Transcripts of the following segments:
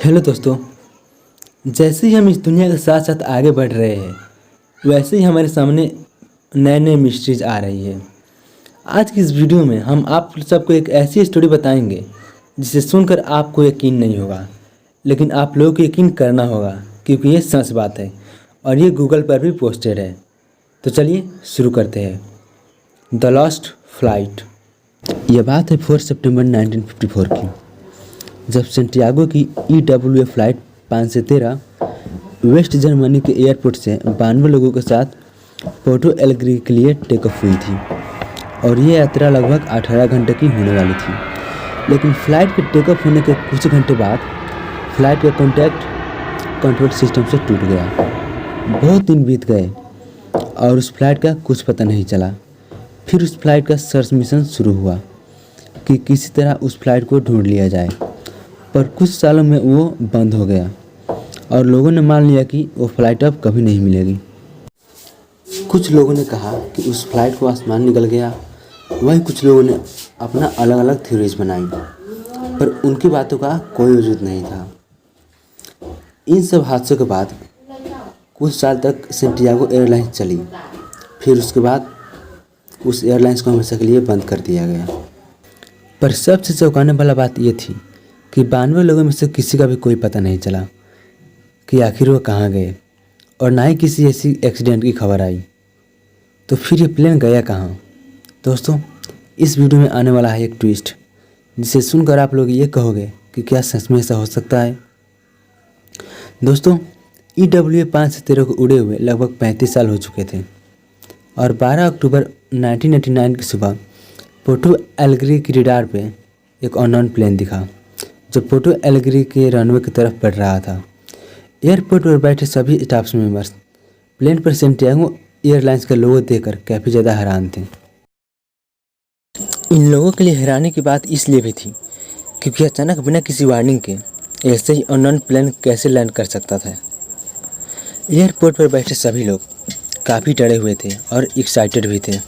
Hello दोस्तों। जैसे ही हम इस दुनिया के साथ साथ आगे बढ़ रहे हैं, वैसे ही हमारे सामने नए नए मिस्ट्रीज आ रही है। आज की इस वीडियो में हम आप सबको एक ऐसी स्टोरी बताएंगे जिसे सुनकर आपको यकीन नहीं होगा, लेकिन आप लोगों को यकीन करना होगा क्योंकि ये सच बात है और ये गूगल पर भी पोस्टेड है। तो चलिए शुरू करते हैं। The lost flight. यह बात है 4 सितंबर 1954 की, जब सेंटियागो की EWA फ्लाइट 513 वेस्ट जर्मनी के एयरपोर्ट से 92 लोगों के साथ पोर्टो एलेग्रे के लिए टेक ऑफ हुई थी और ये यात्रा लगभग 18 घंटे की होने वाली थी। लेकिन फ़्लाइट के टेक ऑफ होने के कुछ घंटे बाद फ्लाइट का कॉन्टैक्ट कंट्रोल सिस्टम से टूट गया। बहुत दिन बीत गए और उस फ्लाइट का कुछ पता नहीं चला। फिर उस फ्लाइट का सर्च मिशन शुरू हुआ कि किसी तरह उस फ्लाइट को ढूंढ लिया जाए, पर कुछ सालों में वो बंद हो गया और लोगों ने मान लिया कि वो फ्लाइट अब कभी नहीं मिलेगी। कुछ लोगों ने कहा कि उस फ्लाइट को आसमान निकल गया, वहीं कुछ लोगों ने अपना अलग अलग थ्योरीज बनाई, पर उनकी बातों का कोई वजूद नहीं था। इन सब हादसों के बाद कुछ साल तक सेंटियागो एयरलाइंस चली, फिर उसके बाद उस एयरलाइंस को हमेशा के लिए बंद कर दिया गया। पर सबसे चौंकाने वाला बात यह थी कि 92 लोगों में से किसी का भी कोई पता नहीं चला कि आखिर वो कहाँ गए, और ना ही किसी ऐसी एक्सीडेंट की खबर आई। तो फिर ये प्लेन गया कहाँ? दोस्तों, इस वीडियो में आने वाला है एक ट्विस्ट, जिसे सुनकर आप लोग ये कहोगे कि क्या सच में ऐसा हो सकता है। दोस्तों, EWA 513 को उड़े हुए लगभग 35 साल हो चुके थे और 12 अक्टूबर 1989 की सुबह पोर्टो एलेग्रे की रडार पे एक अननोन प्लेन दिखा जो पोर्टो एलेग्रे के रनवे की तरफ बढ़ रहा था। एयरपोर्ट पर बैठे सभी स्टाफ मेंबर्स प्लेन पर सेंटियागो एयरलाइंस के लोगो देखकर काफ़ी ज़्यादा हैरान थे। इन लोगों के लिए हैरानी की बात इसलिए भी थी क्योंकि अचानक बिना किसी वार्निंग के ऐसे ही अननोन प्लेन कैसे लैंड कर सकता था। एयरपोर्ट पर बैठे सभी लोग काफ़ी डरे हुए थे और एक्साइटेड भी थे।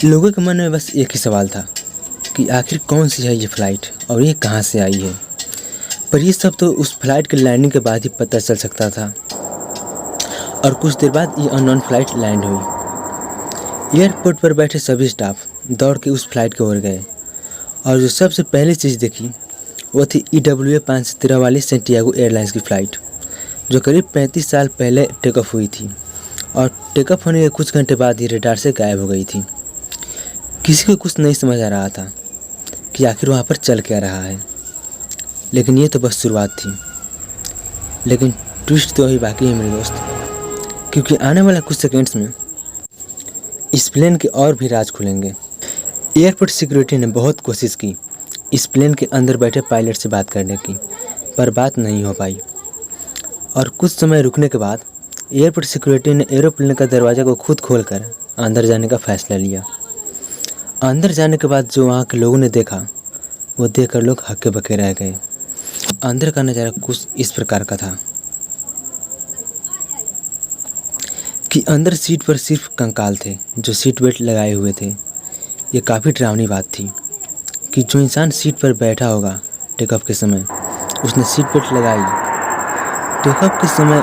लोगों के मन में बस एक ही सवाल था कि आखिर कौन सी है ये फ़्लाइट और ये कहाँ से आई है। पर ये सब तो उस फ्लाइट के लैंडिंग के बाद ही पता चल सकता था। और कुछ देर बाद ये अननोन फ्लाइट लैंड हुई। एयरपोर्ट पर बैठे सभी स्टाफ दौड़ के उस फ्लाइट की ओर गए और जो सबसे पहली चीज़ देखी वो थी EWA 513 वाली सेंटियागो एयरलाइंस की फ़्लाइट, जो करीब 35 साल पहले टेक ऑफ हुई थी और टेक ऑफ होने के कुछ घंटे बाद ही रडार से गायब हो गई थी। किसी को कुछ नहीं समझ आ रहा था कि आखिर वहाँ पर चल क्या रहा है, लेकिन ये तो बस शुरुआत थी। लेकिन ट्विस्ट तो अभी बाकी है मेरे दोस्त, क्योंकि आने वाला कुछ सेकंड्स में इस प्लेन के और भी राज खुलेंगे। एयरपोर्ट सिक्योरिटी ने बहुत कोशिश की इस प्लेन के अंदर बैठे पायलट से बात करने की, पर बात नहीं हो पाई। और कुछ समय रुकने के बाद एयरपोर्ट सिक्योरिटी ने एरोप्लेन का दरवाज़ा को खुद खोलकर अंदर जाने का फैसला लिया। अंदर जाने के बाद जो वहाँ के लोगों ने देखा वो देखकर लोग हक्के बक्के रह गए। अंदर का नज़ारा कुछ इस प्रकार का था कि अंदर सीट पर सिर्फ कंकाल थे जो सीट बेल्ट लगाए हुए थे। ये काफ़ी डरावनी बात थी कि जो इंसान सीट पर बैठा होगा टेक ऑफ के समय, उसने सीट बेल्ट लगाई। टेक ऑफ के समय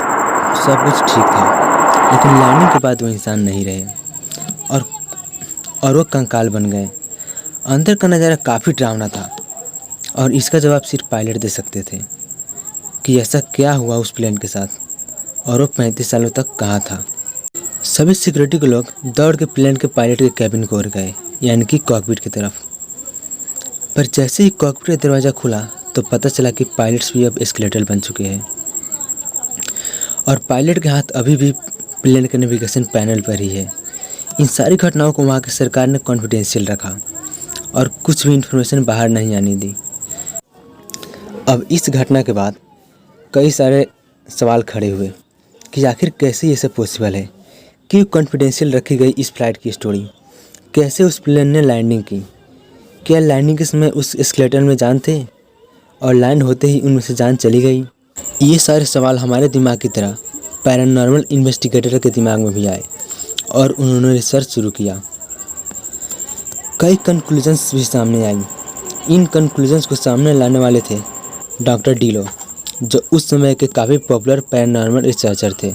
सब कुछ ठीक था, लेकिन लैंडिंग के बाद वो इंसान नहीं रहे और वो कंकाल बन गए। अंदर का नज़ारा काफ़ी डरावना था और इसका जवाब सिर्फ पायलट दे सकते थे कि ऐसा क्या हुआ उस प्लेन के साथ और वो 35 सालों तक कहाँ था। सभी सिक्योरिटी के लोग दौड़ के प्लेन के पायलट के कैबिन की ओर गए, यानी कि कॉकपिट की तरफ। पर जैसे ही कॉकपिट का दरवाज़ा खुला तो पता चला कि पायलट्स भी अब एस्केलेटर बन चुके हैं और पायलट के हाथ अभी भी प्लेन के नेविगेशन पैनल पर ही है। इन सारी घटनाओं को वहाँ की सरकार ने कॉन्फिडेंशियल रखा और कुछ भी इन्फॉर्मेशन बाहर नहीं आने दी। अब इस घटना के बाद कई सारे सवाल खड़े हुए कि आखिर कैसे ये सब पॉसिबल है, क्यों कॉन्फिडेंशियल रखी गई इस फ्लाइट की स्टोरी, कैसे उस प्लेन ने लैंडिंग की, क्या लैंडिंग के समय उस एस्केलेटर में जान थे और लैंड होते ही उनमें से जान चली गई। ये सारे सवाल हमारे दिमाग की तरह पैरानॉर्मल इन्वेस्टिगेटर के दिमाग में भी आए और उन्होंने रिसर्च शुरू किया। कई कंक्लूजन्स भी सामने आई। इन कंक्लूजन्स को सामने लाने वाले थे डॉक्टर डीलो, जो उस समय के काफ़ी पॉपुलर पैरानॉर्मल रिसर्चर थे।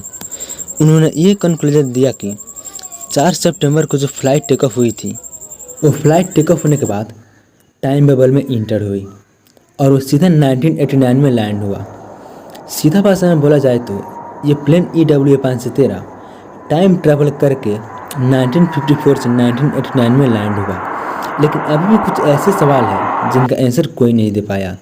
उन्होंने ये कंक्लूजन दिया कि 4 सितंबर को जो फ़्लाइट टेक ऑफ हुई थी, वो फ़्लाइट टेक ऑफ होने के बाद टाइम बबल में इंटर हुई और वो सीधा 1989 में लैंड हुआ। सीधा भाषा में बोला जाए तो ये प्लेन EWA-513 टाइम ट्रैवल करके 1954 से 1989 में लैंड हुआ। लेकिन अभी भी कुछ ऐसे सवाल हैं जिनका आंसर कोई नहीं दे पाया।